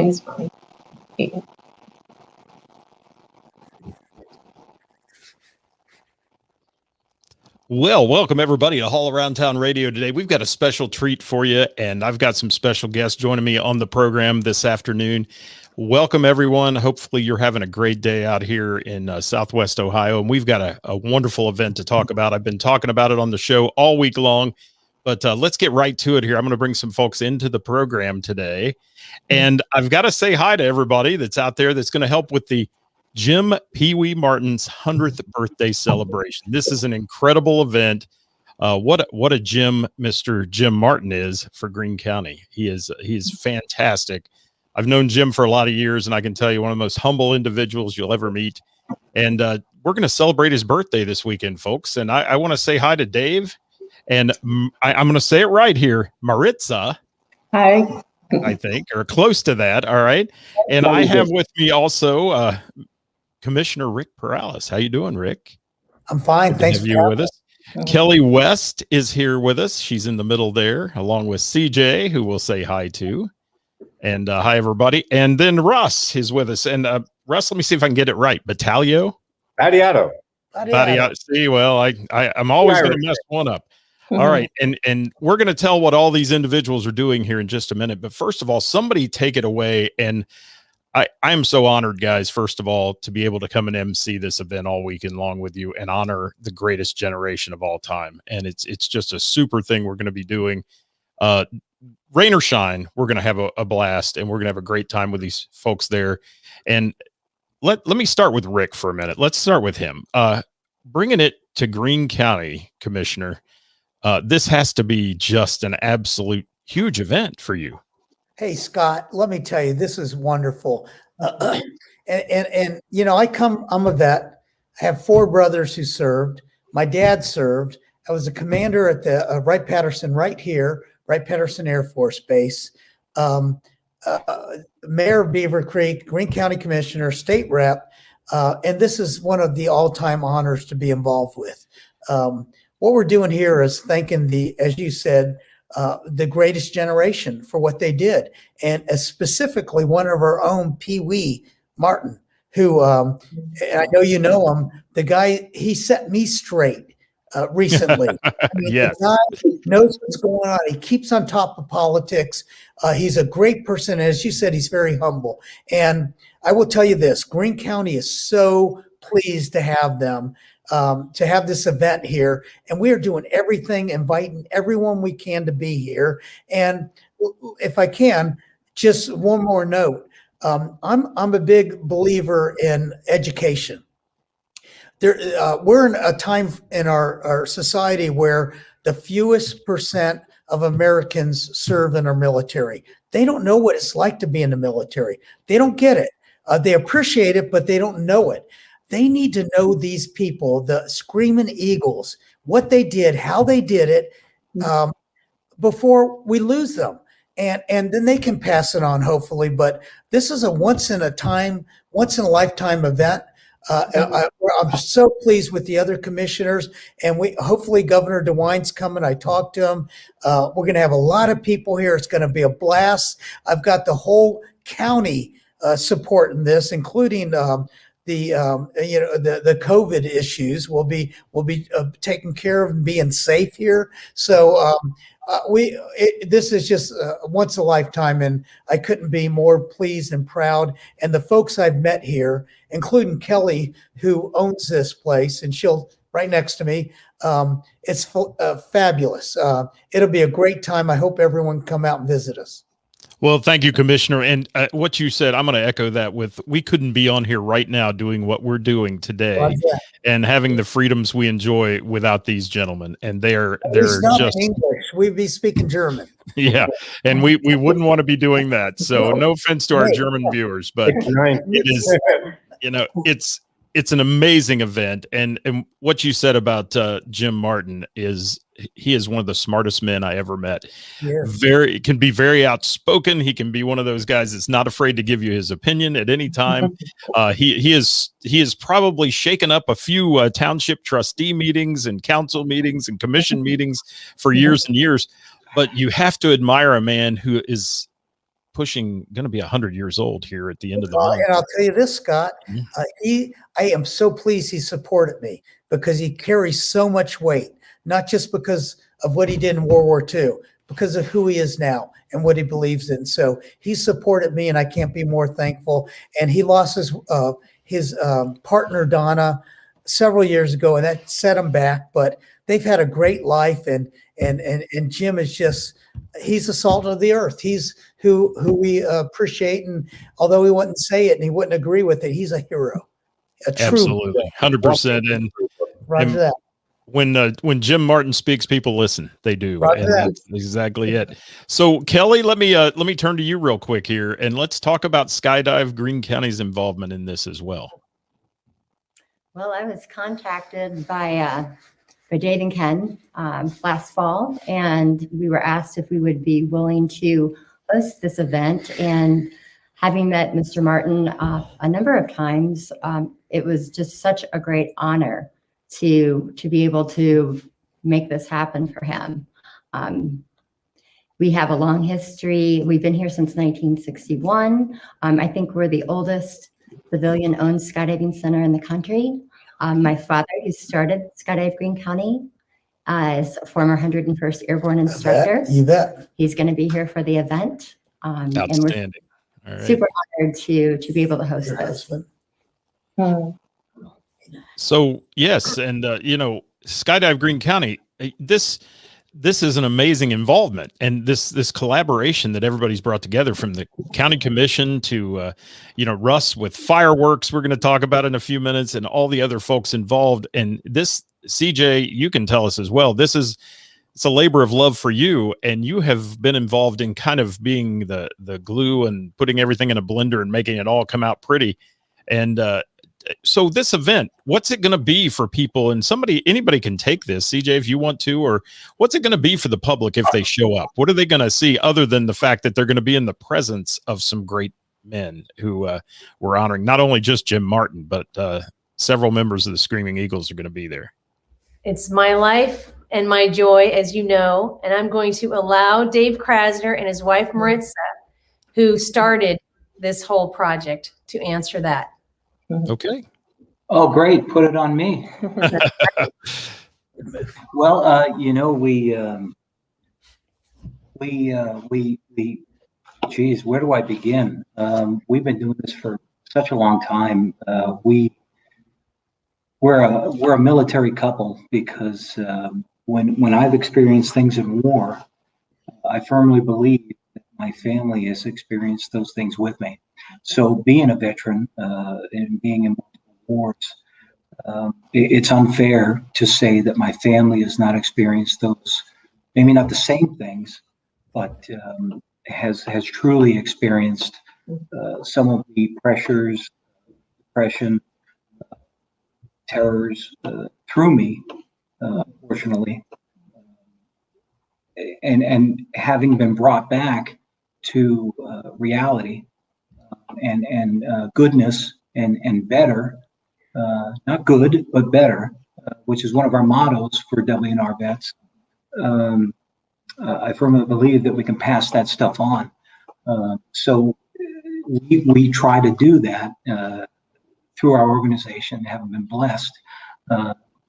He's fine. Well, welcome everybody to All Around Town Radio today. We've got a special treat for you, and I've got some special guests joining me on the program this afternoon. Welcome everyone. Hopefully you're having a great day out here in Southwest Ohio, and we've got a wonderful event to talk about. I've been talking about it on the show all week long, but let's get right to it here. I'm going to bring some folks into the program today, and I've got to say hi to everybody that's out there that's going to help with the Jim Pee Wee Martin's 100th birthday celebration. This is an incredible event. What a Jim, Mr. Jim Martin is for Greene County. He's fantastic. I've known Jim for a lot of years, and I can tell you one of the most humble individuals you'll ever meet. And we're going to celebrate his birthday this weekend, folks. And I want to say hi to Dave, and I'm going to say it right here, Maritza. Hi. I think, or close to that. All right. And I have with me also Commissioner Rick Perales. How you doing, Rick? I'm fine. Thanks for you with us. Kelly West is here with us. She's in the middle there, along with CJ, who we'll say hi to. And hi, everybody. And then Russ is with us. And Russ, let me see if I can get it right. Battalio? Battiato. See, well, I'm always going to mess one up. All right. And we're going to tell what all these individuals are doing here in just a minute. But first of all, somebody take it away. And I'm so honored, guys, first of all, to be able to come and MC this event all weekend long with you and honor the greatest generation of all time. And it's just a super thing we're going to be doing. Rain or shine, we're going to have a blast, and we're going to have a great time with these folks there. And let me start with Rick for a minute. Let's start with him. Bringing it to Greene County, Commissioner, this has to be just an absolute huge event for you. Hey, Scott, let me tell you, this is wonderful. And you know, I'm a vet. I have 4 brothers who served. My dad served. I was a commander at the Wright-Patterson Wright-Patterson Air Force Base, mayor of Beaver Creek, Greene County Commissioner, state rep. And this is one of the all-time honors to be involved with. What we're doing here is thanking as you said, the greatest generation for what they did. And specifically one of our own, Pee Wee Martin, who, and I know you know him, the guy, he set me straight recently. I mean, yes. The guy knows what's going on. He keeps on top of politics. He's a great person. As you said, he's very humble. And I will tell you this, Greene County is so pleased to have them. To have this event here, and we are doing everything, inviting everyone we can to be here. And if I can, just one more note. I'm a big believer in education. We're in a time in our society where the fewest percent of Americans serve in our military. They don't know what it's like to be in the military. They don't get it. They appreciate it, but they don't know it. They need to know these people, the Screaming Eagles, what they did, how they did it, before we lose them. And then they can pass it on, hopefully. But this is a once in a lifetime event. I'm so pleased with the other commissioners, and hopefully Governor DeWine's coming. I talked to him. We're going to have a lot of people here. It's going to be a blast. I've got the whole county supporting this, including the COVID issues will be taken care of and being safe here. So this is just once a lifetime, and I couldn't be more pleased and proud. And the folks I've met here, including Kelly, who owns this place, and she'll right next to me. It's fabulous. It'll be a great time. I hope everyone come out and visit us. Well, thank you, Commissioner. And what you said, I'm going to echo that with, we couldn't be on here right now doing what we're doing today and having the freedoms we enjoy without these gentlemen. And they're just English. We'd be speaking German. Yeah. And we wouldn't want to be doing that. So no offense to our German viewers, but it is, it's an amazing event. And what you said about Jim Martin is, he is one of the smartest men I ever met. Yeah. Can be very outspoken. He can be one of those guys that's not afraid to give you his opinion at any time. He has probably shaken up a few township trustee meetings and council meetings and commission meetings for years and years. But you have to admire a man who is pushing, going to be 100 years old here at the end of the Well, month. and I'll tell you this, Scott, Mhm. I am so pleased he supported me because he carries so much weight, not just because of what he did in World War II, because of who he is now and what he believes in. So he supported me, and I can't be more thankful. And he lost his partner Donna several years ago, and that set him back. But they've had a great life, and Jim is just, he's the salt of the earth. He's who we appreciate, and although he wouldn't say it and he wouldn't agree with it, he's a hero, a true Absolutely, 100%. And Roger that. when Jim Martin speaks, people listen. They do, Roger and that. that's exactly it. So, Kelly, let me turn to you real quick here, and let's talk about Skydive Greene County's involvement in this as well. Well, I was contacted by Dave and Ken last fall, and we were asked if we would be willing to host this event. And having met Mr. Martin a number of times, it was just such a great honor to be able to make this happen for him. We have a long history. We've been here since 1961. I think we're the oldest civilian-owned skydiving center in the country. My father, who started Skydive Greene County, is a former 101st Airborne instructor. You bet. He's going to be here for the event. And we're Outstanding. All right. super honored to be able to host Your this. husband. So yes, and Skydive Greene County, this is an amazing involvement, and this collaboration that everybody's brought together, from the county commission to Russ with fireworks, we're going to talk about in a few minutes, and all the other folks involved. And this, CJ, you can tell us as well, it's a labor of love for you, and you have been involved in kind of being the glue and putting everything in a blender and making it all come out pretty. And so this event, what's it going to be for people? And anybody can take this, CJ, if you want to, or what's it going to be for the public if they show up? What are they going to see other than the fact that they're going to be in the presence of some great men who we're honoring? Not only just Jim Martin, but several members of the Screaming Eagles are going to be there. It's my life and my joy, as you know, and I'm going to allow Dave Krasner and his wife Maritza, who started this whole project, to answer that. Okay. Oh, great. Put it on me. Well, geez, where do I begin? We've been doing this for such a long time. We're a military couple, because when I've experienced things in war, I firmly believe that my family has experienced those things with me. So being a veteran and being in multiple wars, it's unfair to say that my family has not experienced those, maybe not the same things, but has truly experienced some of the pressures, depression, terrors through me, fortunately, and having been brought back to reality and goodness and better, not good but better, which is one of our mottos for WNR vets. I firmly believe that we can pass that stuff on. So we try to do that through our organization, having been blessed.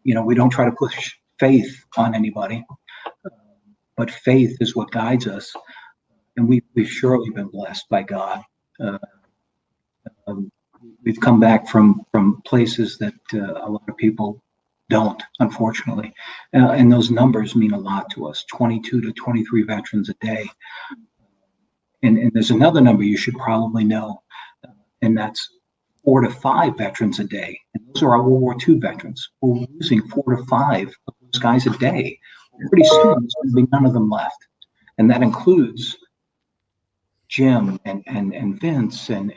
We don't try to push faith on anybody, but faith is what guides us. And we've surely been blessed by God. We've come back from places that a lot of people don't, unfortunately. And those numbers mean a lot to us, 22 to 23 veterans a day. And there's another number you should probably know, and that's 4 to 5 veterans a day. And those are our World War II veterans. We're losing 4 to 5 of those guys a day. Pretty soon, there's going to be none of them left. And that includes Jim and Vince, and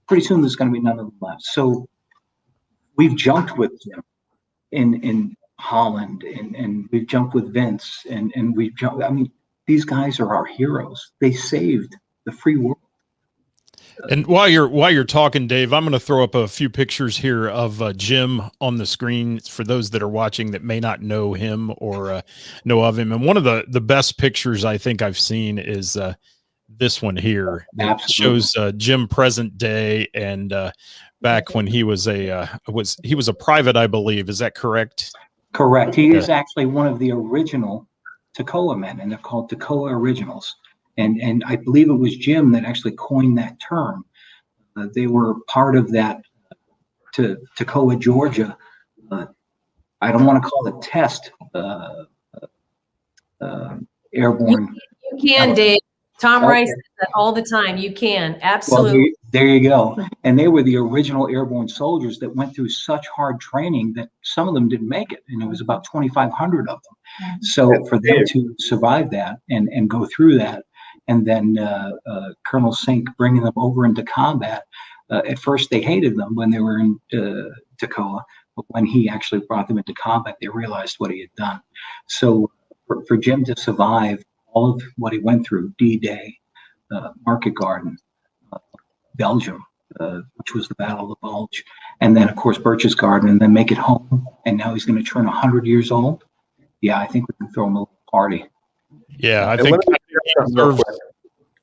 pretty soon there's going to be none of them left. So we've jumped with Jim in Holland, and we've jumped with Vince, and we've jumped. I mean, these guys are our heroes. They saved the free world. And while you're talking, Dave, I'm going to throw up a few pictures here of Jim on the screen for those that are watching that may not know him or know of him. And one of the best pictures I think I've seen is this one here that Absolutely. shows Jim present day and back when he was a private, I believe. Is that correct? Correct. He is actually one of the original Toccoa men, and they're called Toccoa Originals. And I believe it was Jim that actually coined that term. They were part of that Toccoa, Georgia. I don't want to call it test airborne. You can, Dave. Tom Okay. Rice says that all the time. You can. Well, Absolutely. there you go. And they were the original airborne soldiers that went through such hard training that some of them didn't make it. And it was about 2,500 of them. So for them to survive that and go through that, and then Colonel Sink bringing them over into combat, at first they hated them when they were in Toccoa, but when he actually brought them into combat, they realized what he had done. So for Jim to survive all of what he went through, D-Day, Market Garden, Belgium, which was the Battle of the Bulge, and then of course Birch's Garden, and then make it home, and now he's going to turn 100 years old. Yeah, I think we can throw him a little party. Yeah, I And think let me share something real quick.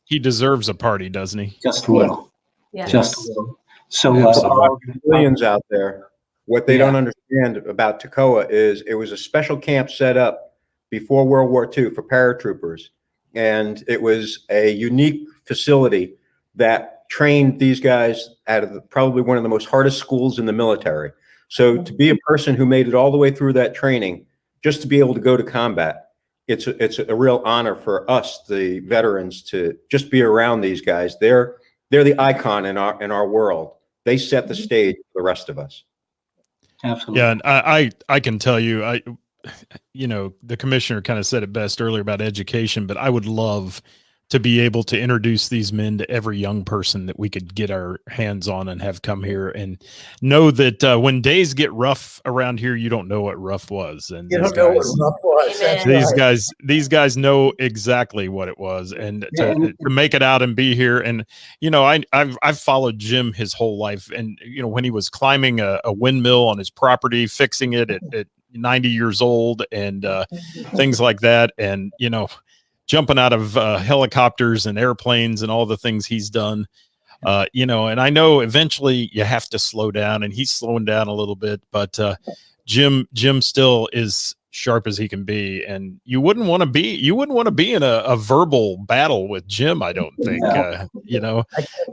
he deserves a party, doesn't he? Just a little. Yes. Just a little. So Absolutely. Our civilians out there, what they don't understand about Toccoa is it was a special camp set up before World War II for paratroopers. And it was a unique facility that trained these guys out of probably one of the most hardest schools in the military. So to be a person who made it all the way through that training, just to be able to go to combat, it's a real honor for us, the veterans, to just be around these guys. They're the icon in our world. They set the stage for the rest of us. absolutely. Yeah, and I can tell you, the commissioner kind of said it best earlier about education, but I would love to be able to introduce these men to every young person that we could get our hands on and have come here and know that when days get rough around here, you don't know what rough was. And You these don't know what guys- enough was. That's Amen. right. these guys know exactly what it was, and Yeah, to make it out and be here. And I've followed Jim his whole life, and when he was climbing a windmill on his property, fixing it at 90 years old, and things like that, and jumping out of helicopters and airplanes and all the things he's done. And I know eventually you have to slow down, and he's slowing down a little bit, but Jim still is sharp as he can be, and you wouldn't want to be in a verbal battle with Jim. I don't think.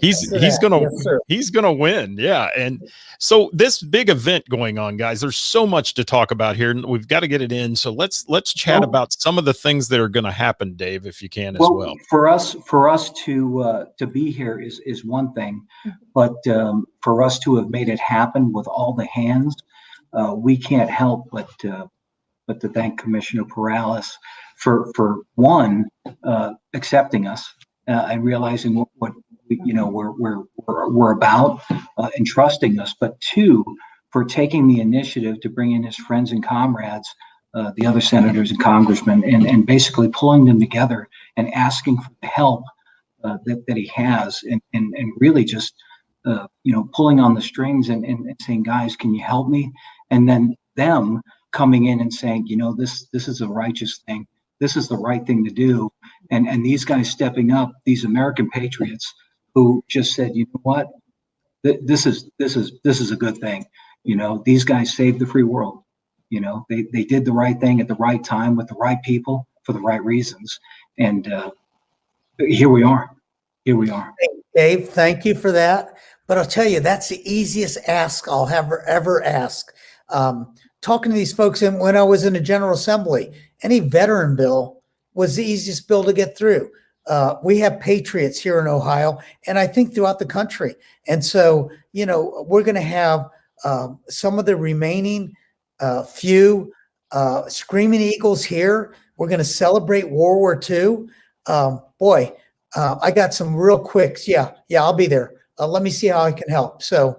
He's gonna Yes, sir. he's gonna win. Yeah, and so this big event going on, guys. There's so much to talk about here, and we've got to get it in. So let's chat about some of the things that are going to happen, Dave, if you can as well. For us to be here is one thing, but for us to have made it happen with all the hands, we can't help but to thank Commissioner Perales for one accepting us and realizing what we're about and trusting us, but two, for taking the initiative to bring in his friends and comrades, the other senators and congressmen, and basically pulling them together and asking for the help that he has, and really just pulling on the strings and saying, guys, can you help me? And then them coming in and saying, this is a righteous thing. This is the right thing to do. And these guys stepping up, these American patriots who just said, you know what, this is a good thing. These guys saved the free world. They did the right thing at the right time with the right people for the right reasons. And here we are. Dave, thank you for that. But I'll tell you, that's the easiest ask I'll ever ask. Talking to these folks, and when I was in the General Assembly, any veteran bill was the easiest bill to get through. We have patriots here in Ohio, and I think throughout the country. And so, we're going to have some of the remaining few Screaming Eagles here. We're going to celebrate World War II. I got some real quicks. Yeah, I'll be there. Let me see how I can help. So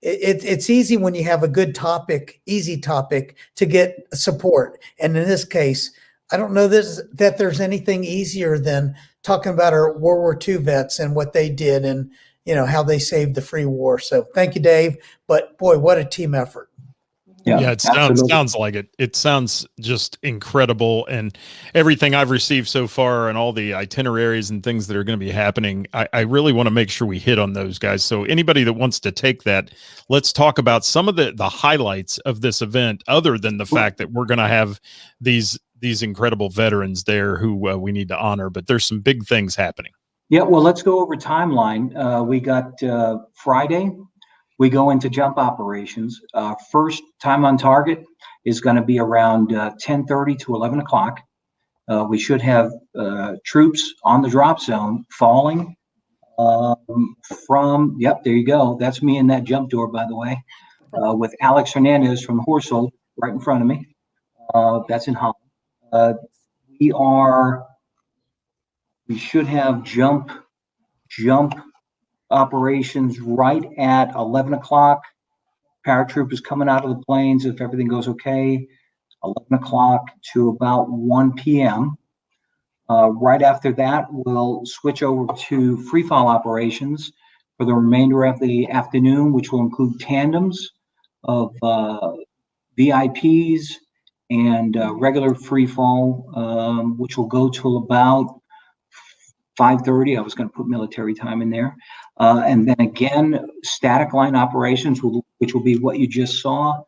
it's easy when you have a good topic, easy topic to get support. And in this case, I don't know that there's anything easier than talking about our World War II vets and what they did and, how they saved the free war. So thank you, Dave. But boy, what a team effort. Yeah, it absolutely. sounds like it. It sounds just incredible. And everything I've received so far and all the itineraries and things that are going to be happening, I really want to make sure we hit on those guys. So anybody that wants to take that, let's talk about some of the highlights of this event, other than the fact that we're going to have these incredible veterans there who we need to honor. But there's some big things happening. Yeah, well, let's go over timeline. We got Friday. We go into jump operations. First time on target is going to be around 10:30 to 11 o'clock. We should have troops on the drop zone falling from, yep, there you go. That's me in that jump door, by the way, with Alex Hernandez from Horsel right in front of me. That's in Holland. We should have jump operations right at 11 o'clock. Paratroopers coming out of the planes if everything goes okay. 11 o'clock to about 1 p.m. Right after that, we'll switch over to free fall operations for the remainder of the afternoon, which will include tandems of VIPs and regular free fall, which will go till about 5:30. I was going to put military time in there. And then again, static line operations, which will be what you just saw.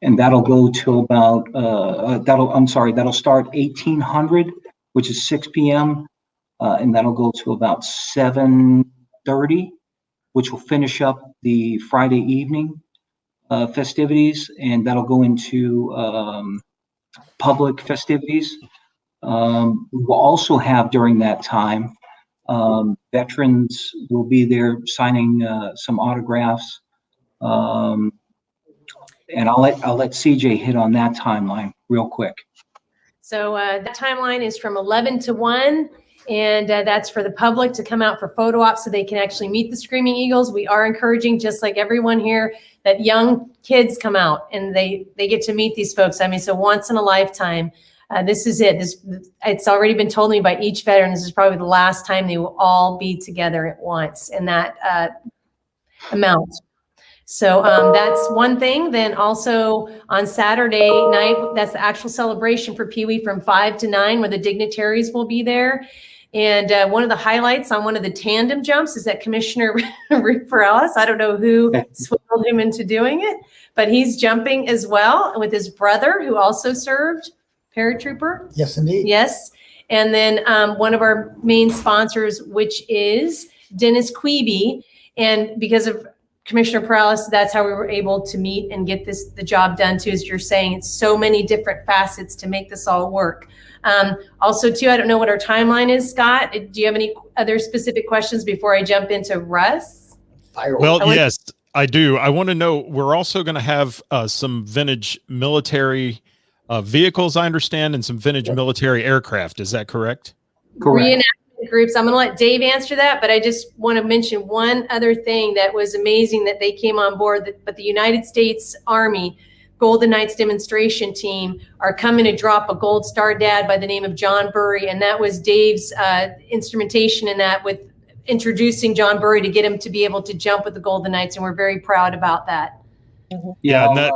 And that'll go till about, that'll start 1800, which is 6 p.m. And that'll go to about 7:30, which will finish up the Friday evening festivities. And that'll go into public festivities. We will also have during that time, veterans will be there signing some autographs. And I'll let CJ hit on that timeline real quick. So that timeline is from 11 to 1, and that's for the public to come out for photo ops so they can actually meet the Screaming Eagles. We are encouraging, just like everyone here, that young kids come out and they get to meet these folks. I mean, so once in a lifetime. This is it. It's already been told me by each veteran, this is probably the last time they will all be together at once in that amount. So that's one thing. Then also on Saturday night, that's the actual celebration for Pee Wee from 5 to 9, where the dignitaries will be there. And one of the highlights on one of the tandem jumps is that Commissioner Rick Perales, I don't know who swindled him into doing it, but he's jumping as well with his brother, who also served. Paratrooper? Yes, indeed. Yes. And then one of our main sponsors, which is Dennis Queeby. And because of Commissioner Perales, that's how we were able to meet and get the job done too, as you're saying. It's so many different facets to make this all work. Also too, I don't know what our timeline is, Scott. Do you have any other specific questions before I jump into Russ? Well, yes, I do. I want to know, we're also going to have some vintage military vehicles, I understand, and some vintage military aircraft. Is that correct? Correct. Reenactment groups. I'm going to let Dave answer that, but I just want to mention one other thing that was amazing that they came on board, but the United States Army Golden Knights demonstration team are coming to drop a Gold Star dad by the name of John Burry, and that was Dave's instrumentation in that, with introducing John Burry to get him to be able to jump with the Golden Knights, and we're very proud about that. Yeah, and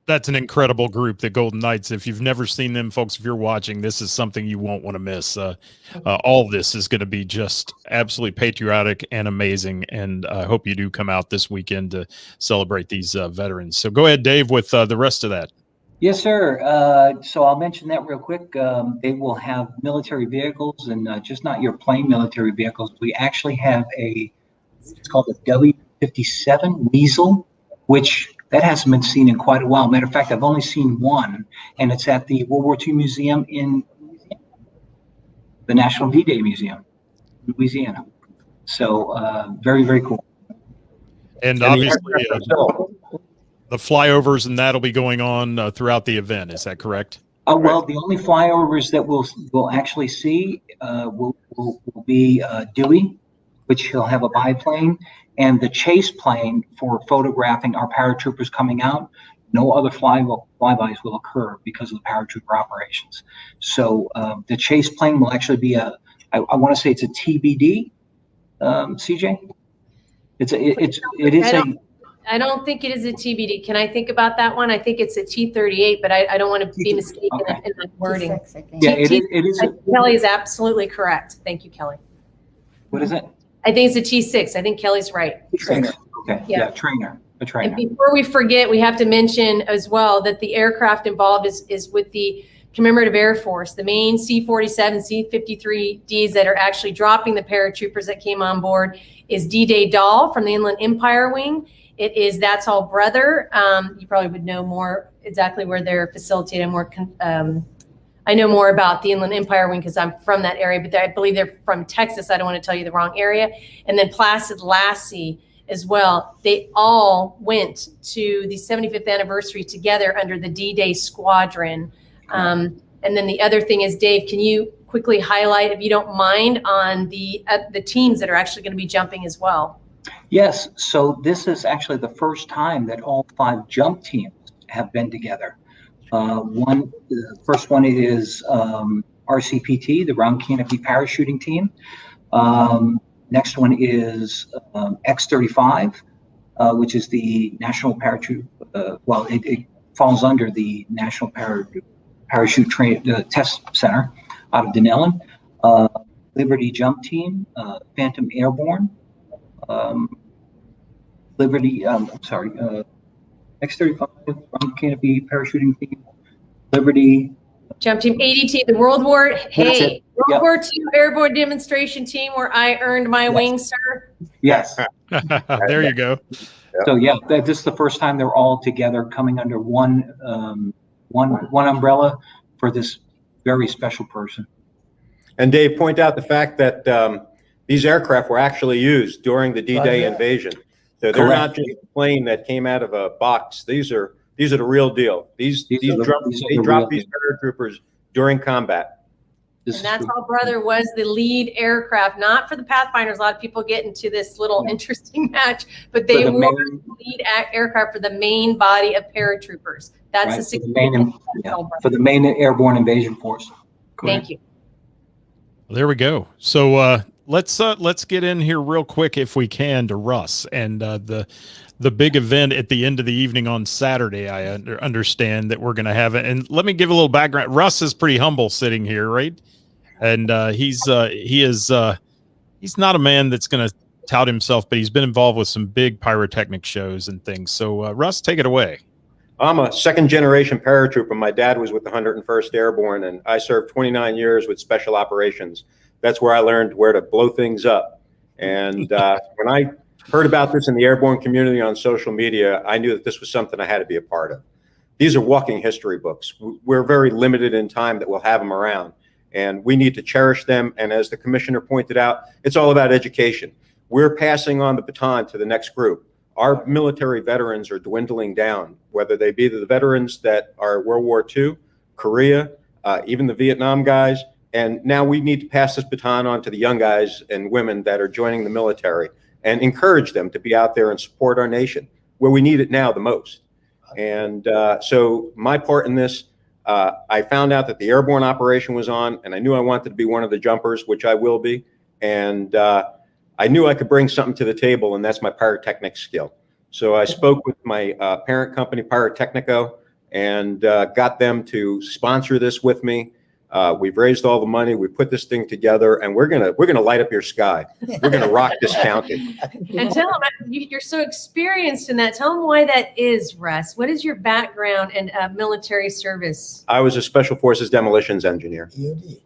that's an incredible group, the Golden Knights. If you've never seen them, folks, if you're watching, this is something you won't want to miss. All of this is going to be just absolutely patriotic and amazing, and I hope you do come out this weekend to celebrate these veterans. So go ahead, Dave, with the rest of that. Yes, sir. So I'll mention that real quick. They will have military vehicles, and just not your plain military vehicles. We actually have it's called a W-57 Weasel, which that hasn't been seen in quite a while. Matter of fact, I've only seen one, and it's at the World War II Museum in Louisiana, the National D-Day Museum in Louisiana. So very, very cool. And obviously, the flyovers and that'll be going on throughout the event. Is that correct? Well, the only flyovers that we'll actually see will be Dewey, which he'll have a biplane, and the chase plane for photographing our paratroopers coming out. No other flybys will occur because of the paratrooper operations. So the chase plane will actually be I want to say it's a TBD, CJ. I don't think it is a TBD. Can I think about that one? I think it's a T-38, but I don't want to be mistaken Okay. in my wording. T6, I think. Yeah, it is. Kelly is absolutely correct. Thank you, Kelly. What is it? I think it's a T6. I think Kelly's right. Trainer. Okay, Yeah. yeah, trainer, a And trainer. before we forget, we have to mention as well that the aircraft involved is with the Commemorative Air Force, the main C-47, C-53Ds that are actually dropping the paratroopers that came on board is D-Day Dahl from the Inland Empire Wing. It is That's All Brother. You probably would know more exactly where they're facilitated. I know more about the Inland Empire Wing because I'm from that area, but I believe they're from Texas. I don't want to tell you the wrong area. And then Placid Lassie as well. They all went to the 75th anniversary together under the D-Day Squadron. And then the other thing is, Dave, can you quickly highlight, if you don't mind, on the teams that are actually going to be jumping as well? Yes, so this is actually the first time that all 5 jump teams have been together. The first one is RCPT, the Round Canopy Parachuting Team. Next one is X-35, which is the National Parachute. It falls under the National Parachute Test Center out of Denellen. Liberty Jump Team, Phantom Airborne. X-35, Round Canopy Parachuting Team, Liberty. Jump Team ADT, the World War II Yep. Airborne Demonstration Team, where I earned my wings, sir. Yes. There you go. So yeah, this is the first time they're all together, coming under one umbrella for this very special person. And Dave, point out the fact that these aircraft were actually used during the D-Day Roger. invasion. So they're not just a plane that came out of a box. These are the real deal. They dropped these paratroopers during combat. This And is That's true. All Brother was the lead aircraft, not for the Pathfinders. A lot of people get into this little interesting match, but they For the were main- the lead aircraft for the main body of paratroopers. That's Right, the for the main- significance of yeah, All Brother. for the main airborne invasion force. Thank you. There we go. So let's get in here real quick if we can to Russ and the big event at the end of the evening on Saturday. I understand that we're going to have it. And let me give a little background. Russ is pretty humble sitting here, right? And he's not a man that's going to tout himself, but he's been involved with some big pyrotechnic shows and things. So Russ, take it away. I'm a second-generation paratrooper. My dad was with the 101st Airborne, and I served 29 years with Special Operations. That's where I learned where to blow things up. And when I heard about this in the airborne community on social media, I knew that this was something I had to be a part of. These are walking history books. We're very limited in time that we'll have them around, and we need to cherish them. And as the commissioner pointed out, it's all about education. We're passing on the baton to the next group. Our military veterans are dwindling down, whether they be the veterans that are World War II, Korea, even the Vietnam guys. And now we need to pass this baton on to the young guys and women that are joining the military and encourage them to be out there and support our nation where we need it now the most. And so my part in this, I found out that the airborne operation was on, and I knew I wanted to be one of the jumpers, which I will be. And I knew I could bring something to the table, and that's my pyrotechnic skill. So I spoke with my parent company, Pyrotechnico, and got them to sponsor this with me. We've raised all the money. We put this thing together, and we're gonna light up your sky. We're gonna rock this county. And tell them, you're so experienced in that. Tell them why that is, Russ. What is your background in military service? I was a Special Forces demolitions engineer. EOD.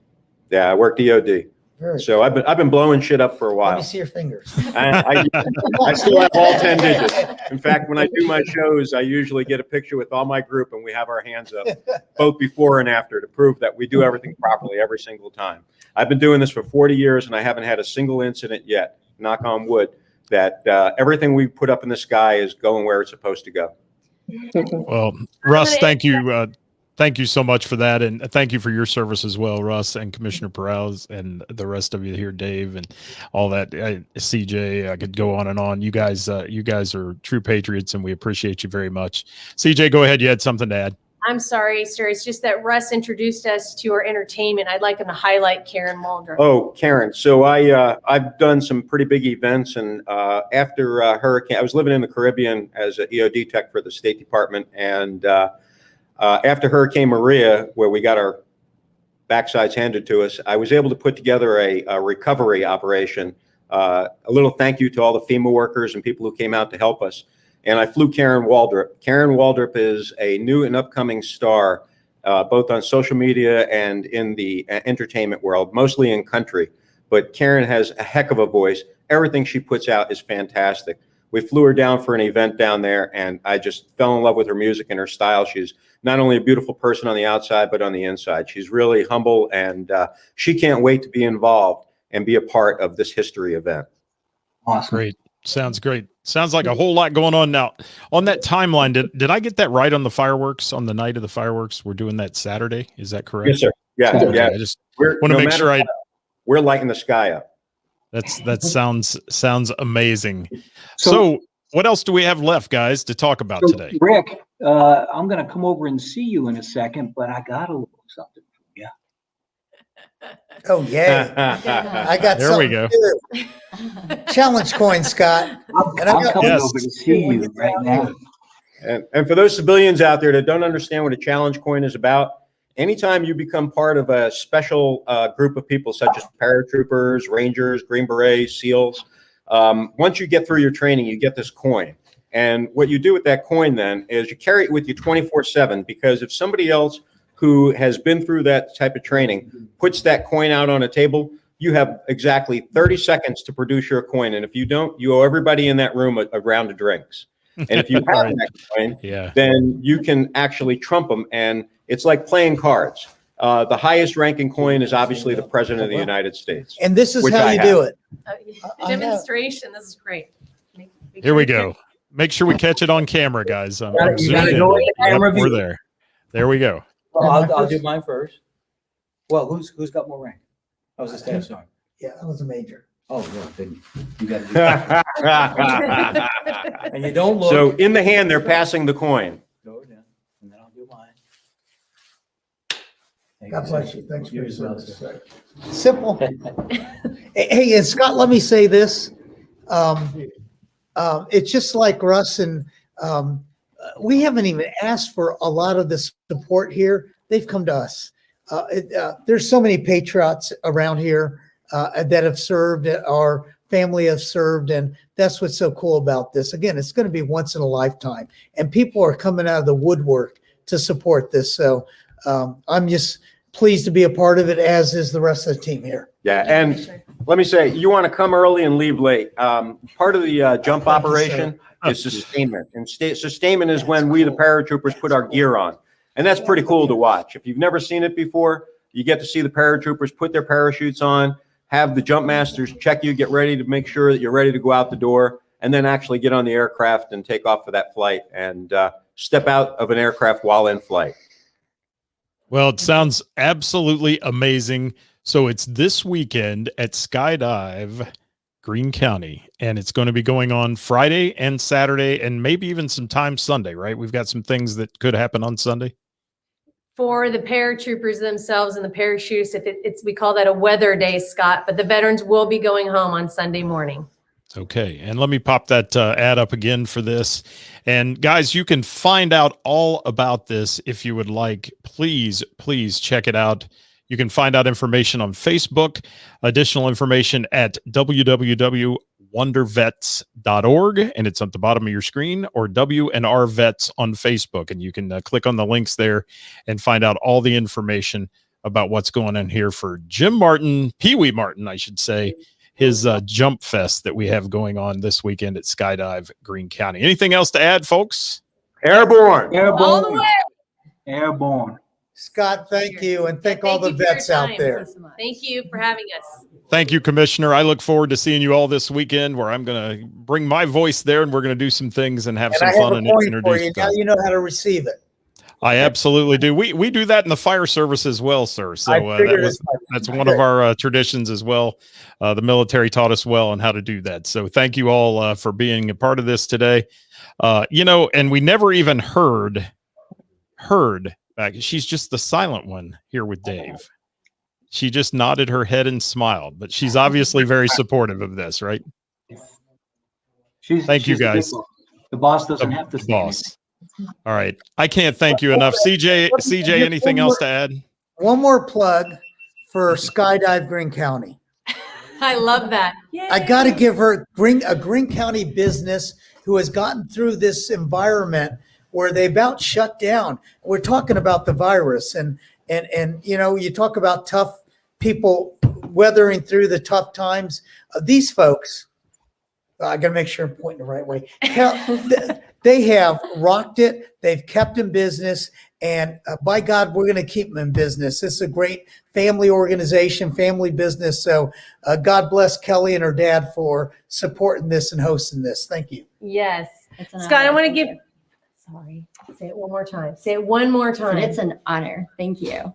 Yeah, I worked EOD. Very So I've been blowing shit up for a Let while. me see your fingers. I still have all 10 digits. In fact, when I do my shows, I usually get a picture with all my group and we have our hands up, both before and after, to prove that we do everything properly every single time. I've been doing this for 40 years and I haven't had a single incident yet, knock on wood, that everything we put up in the sky is going where it's supposed to go. Well, Russ, thank you. Thank you so much for that. And thank you for your service as well, Russ and Commissioner Perales and the rest of you here, Dave, and all that. CJ, I could go on and on. You guys are true patriots and we appreciate you very much. CJ, go ahead. You had something to add. I'm sorry, sir. It's just that Russ introduced us to our entertainment. I'd like him to highlight Karen Waldrop. Oh, Karen. So I've done some pretty big events, and after Hurricane, I was living in the Caribbean as an EOD tech for the State Department, and after Hurricane Maria, where we got our backsides handed to us, I was able to put together a recovery operation. A little thank you to all the FEMA workers and people who came out to help us. And I flew Karen Waldrop. Karen Waldrop is a new and upcoming star, both on social media and in the entertainment world, mostly in country. But Karen has a heck of a voice. Everything she puts out is fantastic. We flew her down for an event down there, and I just fell in love with her music and her style. She's not only a beautiful person on the outside, but on the inside. She's really humble, and she can't wait to be involved and be a part of this history event. Awesome. Great. Sounds great. Sounds like a whole lot going on now. On that timeline, did I get that right on the fireworks, on the night of the fireworks? We're doing that Saturday. Is that correct? Yes, sir. Yeah, Okay, yeah. I just We're, want to no make matter sure what, we're lighting the sky up. that sounds amazing. So what else do we have left, guys, to talk about So, today? Rick, I'm going to come over and see you in a second, but I got a little something for you. Oh, yeah. I got There we something go. too. Challenge coin, Scott. And I I'm got- coming Yes. over to see you right now. And for those civilians out there that don't understand what a challenge coin is about, anytime you become part of a special group of people such as paratroopers, rangers, Green Berets, SEALs, once you get through your training, you get this coin. And what you do with that coin then is you carry it with you 24/7, because if somebody else who has been through that type of training puts that coin out on a table, you have exactly 30 seconds to produce your coin. And if you don't, you owe everybody in that room a round of drinks. And if you have Right. that coin, Yeah. then you can actually trump them. And it's like playing cards. The highest ranking coin is obviously the President of the United States. And this is Which how I you have. do it. The demonstration, this is great. Make Here we sure you go. Make sure we catch it on camera, guys. I'm You gotta zooming in. go with the Yep, camera we're view. there. There we go. Well, I'll do mine first. Well, who's got more rank? I was a staff sergeant. Yeah, that was a major. Oh, well, then you got to do that. And you don't look. So in the hand, they're passing the coin. Go down, and then I'll do mine. Thank God sir. bless you. Thanks for your as well, service. sir. Simple. Hey, and Scott, let me say this. It's just like Russ, and we haven't even asked for a lot of the support here. They've come to us. There's so many patriots around here that have served, our family have served, and that's what's so cool about this. Again, it's going to be once in a lifetime, and people are coming out of the woodwork to support this. So I'm just pleased to be a part of it, as is the rest of the team here. Yeah, and let me say, you want to come early and leave late. Part of the jump Thank you, sir. operation is sustainment. And sustainment is when we, the paratroopers, put our gear on. And that's pretty cool to watch. If you've never seen it before, you get to see the paratroopers put their parachutes on, have the jump masters check you, get ready to make sure that you're ready to go out the door, and then actually get on the aircraft and take off for that flight and step out of an aircraft while in flight. Well, it sounds absolutely amazing. So it's this weekend at Skydive Greene County, and it's going to be going on Friday and Saturday, and maybe even sometime Sunday, right? We've got some things that could happen on Sunday. For the paratroopers themselves and the parachutists, we call that a weather day, Scott, but the veterans will be going home on Sunday morning. Okay, and let me pop that ad up again for this. And guys, you can find out all about this if you would like. Please check it out. You can find out information on Facebook, additional information at www.wondervets.org, and it's at the bottom of your screen, or WNR Vets on Facebook. And you can click on the links there and find out all the information about what's going on here for Jim Martin, Pee Wee Martin, I should say, his jump fest that we have going on this weekend at Skydive Greene County. Anything else to add, folks? Airborne. All the Airborne. way. Airborne. Scott, thank you, and thank all the you for your vets out time. there. Thank you for having us. Thank you, Commissioner. I look forward to seeing you all this weekend, where I'm going to bring my voice there, and we're going to do some things and have And some I have fun a and point for introduce you. Now stuff. you know how to receive it. I absolutely do. We do that in the fire service as well, sir. So I figured that's one of our traditions as well. The military taught us well on how to do that. So thank you all for being a part of this today. And we never even heard heard back. She's just the silent one here with Dave. She just nodded her head and smiled, but she's obviously very supportive of this, right? Thank you, she's the big guys. boss. The boss doesn't have to The say anything. boss. All right. I can't thank you enough. CJ, anything else to add? One more plug for Skydive Green County. I love that. I got to give her a Green County business who has gotten through this environment where they about shut down. We're talking about the virus, and you talk about tough people weathering through the tough times. These folks, I got to make sure I'm pointing the right way. They have rocked it. They've kept in business, and by God, we're going to keep them in business. This is a great family organization, family business. So God bless Kelly and her dad for supporting this and hosting this. Thank you. Yes. It's an Scott, I honor. want to Thank give, you. Sorry. say it one more time. Say it one more time. It's an honor. Thank you.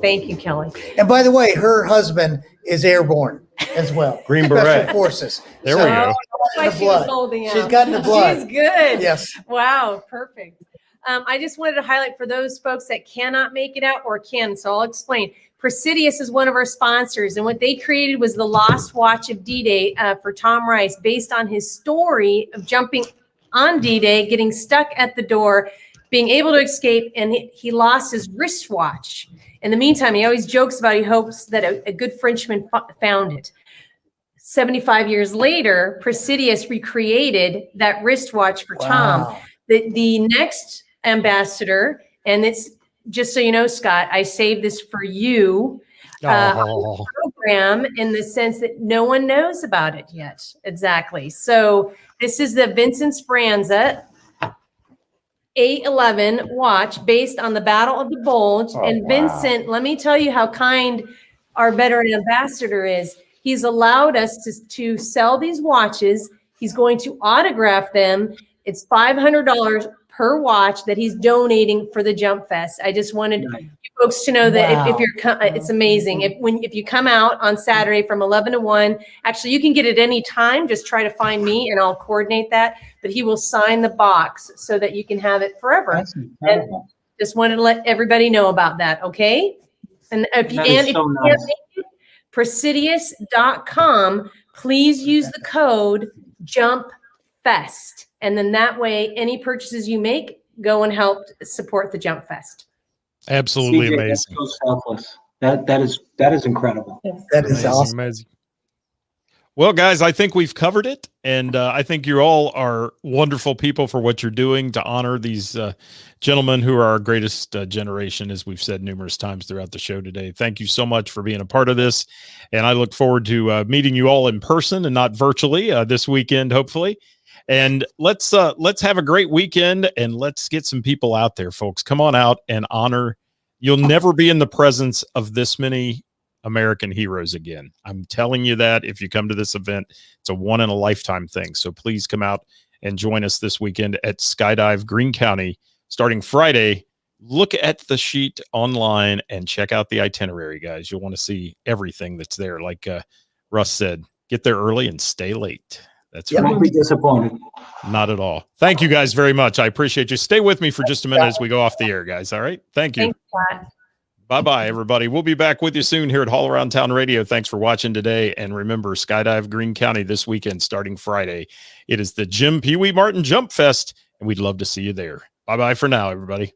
Thank you, Kelly. And by the way, her husband is airborne as well. Green Special Beret. Forces. There we go. That's why the she was blood. holding out. She's got in the blood. She's good. Yes. Wow, perfect. I just wanted to highlight for those folks that cannot make it out or can, so I'll explain. Presidius is one of our sponsors, and what they created was the Lost Watch of D-Day for Tom Rice, based on his story of jumping on D-Day, getting stuck at the door, being able to escape, and he lost his wristwatch. In the meantime, he always jokes about he hopes that a good Frenchman found it. 75 years later, Presidius recreated that wristwatch for Tom. Wow. The next ambassador, and it's just so you know, Scott, I saved this for you Oh, program in the sense that no one knows about it yet. Exactly. So this is the Vincent Speranza 811 watch based on the Battle of the Bulge. Oh, And wow. Vincent, let me tell you how kind our veteran ambassador is. He's allowed us to sell these watches. He's going to autograph them. It's $500 per watch that he's donating for the Jump Fest. I just wanted you folks to know that if you're, it's amazing. If you come out on Saturday from 11 to 1, actually you can get it any time. Just try to find me and I'll coordinate that. But he will sign the box so that you can have it forever. That's incredible. Just wanted to let everybody know about that. Okay. And if you, That is and if so you nice. can't make it, Presidius.com, please use the code JUMPFest. And then that way, any purchases you make go and help support the Jump Fest. absolutely CJ, that's amazing. so selfless. That is incredible. That is Amazing, awesome. amazing. Well, guys, I think we've covered it. And I think you all are wonderful people for what you're doing to honor these gentlemen who are our greatest generation, as we've said numerous times throughout the show today. Thank you so much for being a part of this. And I look forward to meeting you all in person and not virtually this weekend, hopefully. And let's have a great weekend, and let's get some people out there, folks. Come on out and honor. You'll never be in the presence of this many American heroes again. I'm telling you that if you come to this event, it's a one in a lifetime thing. So please come out and join us this weekend at Skydive Green County starting Friday. Look at the sheet online and check out the itinerary, guys. You'll want to see everything that's there. Like Russ said, get there early and stay late. That's right. Don't be disappointed. Not at all. Thank you guys very much. I appreciate you. Stay with me for just a minute as we go off the air, guys. All right. Thank you. Thanks, Scott. Bye-bye, everybody. We'll be back with you soon here at All Around Town Radio. Thanks for watching today. And remember, Skydive Green County this weekend, starting Friday. It is the Jim Pee Wee Martin Jump Fest, and we'd love to see you there. Bye-bye for now, everybody.